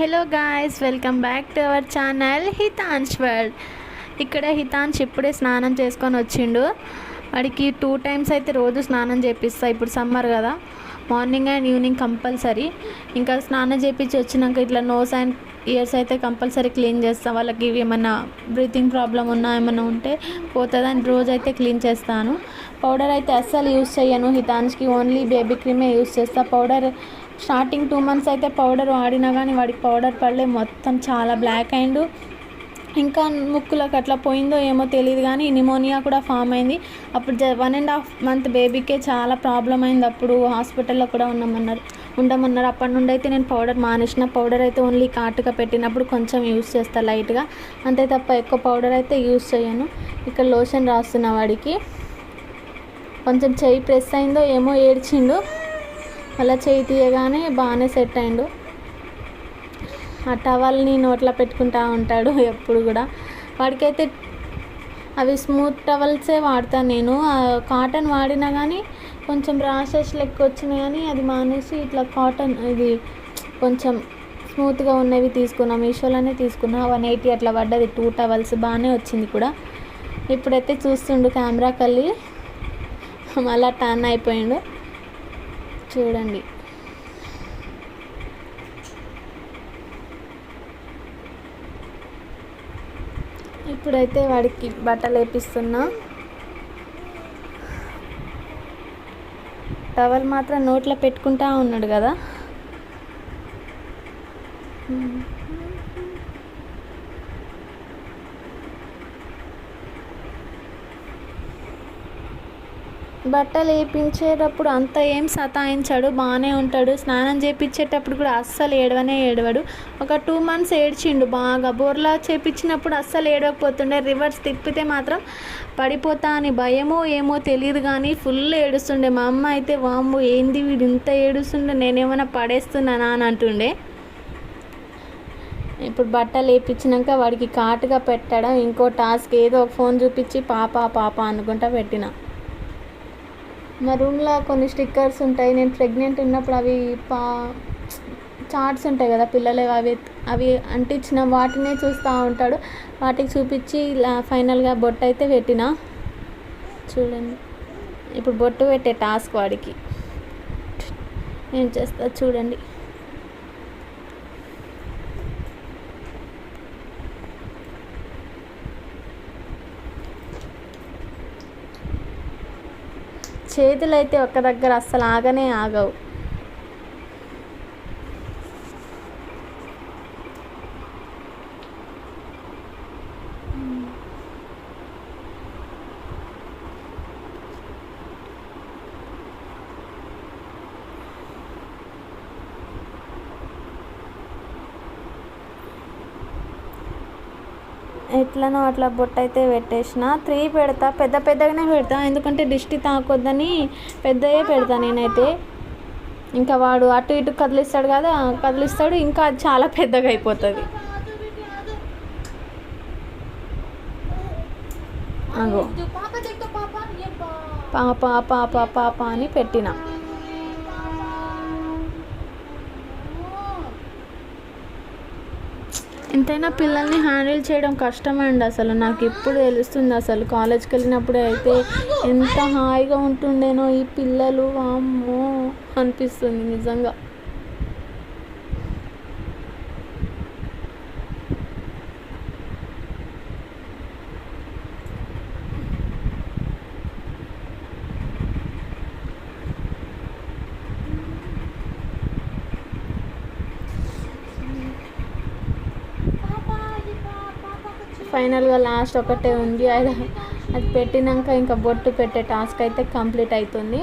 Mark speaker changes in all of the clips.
Speaker 1: Hello guys, welcome back to our channel Hitansh world. ఇక్కడ హితాన్ష్ ఇప్పుడే స్నానం చేసుకొని వచ్చిండు. వాడికి 2 times అయితే రోజు స్నానం చేపిస్తా. ఇప్పుడు సమ్మర్ కదా, మార్నింగ్ అండ్ ఈవినింగ్ కంపల్సరీ. ఇంకా స్నానం చేపించి వచ్చినాక ఇట్లా నోస్ అండ్ ఇయర్స్ అయితే కంపల్సరీ క్లీన్ చేస్తాను. వాళ్ళకి ఏమన్నా బ్రీతింగ్ ప్రాబ్లం ఉన్నా ఏమన్నా ఉంటే పోతుందని రోజు అయితే క్లీన్ చేస్తాను. పౌడర్ అయితే అస్సలు యూస్ చేయను హితాన్ష్కి, ఓన్లీ బేబీ క్రీమే యూస్ చేస్తా. పౌడర్ స్టార్టింగ్ 2 months అయితే పౌడర్ వాడినా కానీ వాడికి పౌడర్ పడలే, మొత్తం చాలా బ్లాక్ అయిండు. ఇంకా ముక్కులకు అట్లా పోయిందో ఏమో తెలియదు కానీ నిమోనియా కూడా ఫామ్ అయింది. అప్పుడు 1.5 month బేబీకే చాలా ప్రాబ్లం అయింది. అప్పుడు హాస్పిటల్లో కూడా ఉండమన్నారు. అప్పటి నుండి అయితే నేను పౌడర్ మానేసిన. పౌడర్ అయితే ఓన్లీ కాటుగా పెట్టినప్పుడు కొంచెం యూస్ చేస్తాను లైట్గా, అంతే తప్ప ఎక్కువ పౌడర్ అయితే యూస్ చేయను. ఇక్కడ లోషన్ రాస్తున్న వాడికి కొంచెం చెయ్యి ప్రెస్ అయిందో ఏమో ఏడ్చిండు. అలా చేయి తీయగానే బాగానే సెట్ అయిండు. ఆ టవల్ని నోట్లో పెట్టుకుంటూ ఉంటాడు ఎప్పుడు కూడా. వాడికైతే అవి స్మూత్ టవల్సే వాడతాను నేను. కాటన్ వాడినా కానీ కొంచెం ర్యాషెస్ లెక్క వచ్చినాయి కానీ అది మానేసి ఇట్లా కాటన్ ఇది కొంచెం స్మూత్గా ఉన్నవి తీసుకున్నా. మీషోలోనే తీసుకున్నా. 180 అట్లా పడ్డది 2 towels, బాగానే వచ్చింది కూడా. ఇప్పుడైతే చూస్తుండు కెమెరా కళ్ళి, మళ్ళీ టర్న్ అయిపోయిండు చూడండి. ఇప్పుడైతే వాడికి బట్టలు వేపిస్తున్నా. టవల్ మాత్రం నోట్లో పెట్టుకుంటా ఉన్నాడు కదా. బట్టలు వేయించేటప్పుడు అంత ఏం సతాయించాడు, బాగానే ఉంటాడు. స్నానం చేయించేటప్పుడు కూడా అస్సలు ఏడవడు. ఒక 2 months ఏడ్చిండు బాగా. బోర్లా చేయించినప్పుడు అస్సలు ఏడవకపోతుండే. రివర్స్ తిప్పితే మాత్రం పడిపోతా అని భయమో ఏమో తెలియదు కానీ ఫుల్ ఏడుస్తుండే. మా అమ్మ అయితే వామ్మో ఏంది వీడు ఇంత ఏడుస్తుండే, నేనేమైనా పడేస్తున్నానా అని అంటుండే. ఇప్పుడు బట్టలు వేయించినాక వాడికి కాటుగా పెట్టడం ఇంకో టాస్క్. ఏదో ఫోన్ చూపించి పాప అనుకుంటా పెట్టిన. మా రూమ్లో కొన్ని స్టిక్కర్స్ ఉంటాయి. నేను ప్రెగ్నెంట్ ఉన్నప్పుడు అవి చార్ట్స్ ఉంటాయి కదా పిల్లలు, అవి అంటించిన వాటినే చూస్తూ ఉంటాడు. వాటికి చూపించి ఇలా ఫైనల్గా బొట్టు అయితే పెట్టిన. చూడండి, ఇప్పుడు బొట్టు పెట్టే టాస్క్ వాడికి ఏం చేస్తా చూడండి. చేతులు అయితే ఒక్క దగ్గర అస్సలు ఆగవు. ఎట్లనో అట్లా బొట్టు అయితే పెట్టేసిన. 3 పెడతా, పెద్దగానే పెడతా, ఎందుకంటే దిష్టి తాకొద్దని పెద్దయే పెడతా నేనైతే. ఇంకా వాడు అటు ఇటు కదిలిస్తాడు ఇంకా చాలా పెద్దగా అయిపోతుంది. అగో పాప అని పెట్టిన. ఎంతైనా పిల్లల్ని హ్యాండిల్ చేయడం కష్టమండి. అసలు నాకు ఇప్పుడు తెలుస్తుంది. అసలు కాలేజ్కి వెళ్ళినప్పుడే అయితే ఎంత హాయిగా ఉంటుండేనో ఈ పిల్లలు, అమ్మో అనిపిస్తుంది నిజంగా. ఫైనల్గా లాస్ట్ ఒకటే ఉంది. అది పెట్టినాక ఇంకా బొట్టు పెట్టే టాస్క్ అయితే కంప్లీట్ అవుతుంది.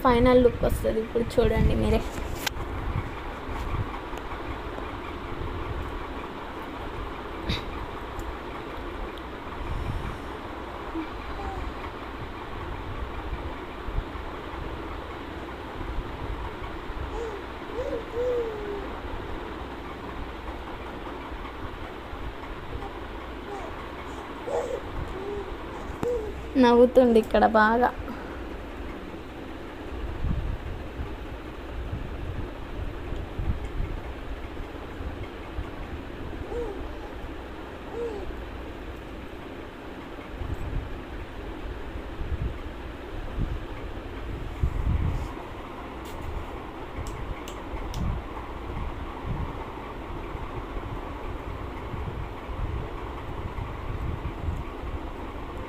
Speaker 1: ఫైనల్ లుక్ వస్తుంది ఇప్పుడు చూడండి మీరే. నవ్వుతుంది ఇక్కడ బాగా.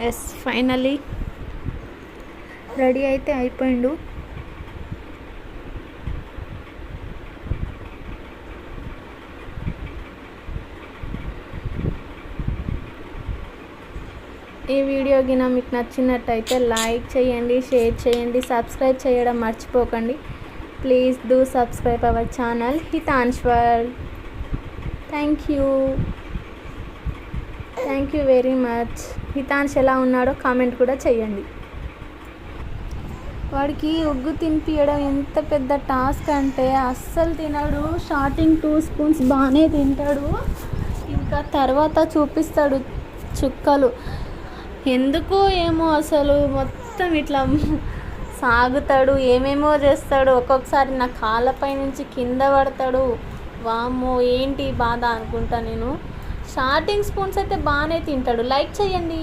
Speaker 1: ఎస్ ఫైనలీ రెడీ అయితే అయిపోయిండు. ఈ వీడియో గిన మీకు నచ్చినట్టయితే లైక్ చేయండి, షేర్ చేయండి, సబ్స్క్రైబ్ చేయడం మర్చిపోకండి. Please do subscribe our channel Hitansh world. Thank you very much. Hitansh ఎలా ఉన్నాడో కామెంట్ కూడా చేయండి. వాడికి ఉగ్గు తినిపించడం ఎంత పెద్ద టాస్క్ అంటే అస్సలు తినడు. స్టార్టింగ్ 2 స్పూన్స్ బాగానే తింటాడు, ఇంకా తర్వాత చూపిస్తాడు చుక్కలు. ఎందుకో ఏమో అసలు మొత్తం ఇట్లా సాగుతాడు, ఏమేమో చేస్తాడు. ఒక్కొక్కసారి నా కాళ్ళపై నుంచి కింద పడతాడు. వామ్మో ఏంటి బాధ అనుకుంటా నేను. స్టార్టింగ్ స్పూన్స్ అయితే బాగానే తింటాడు. లైక్ చేయండి.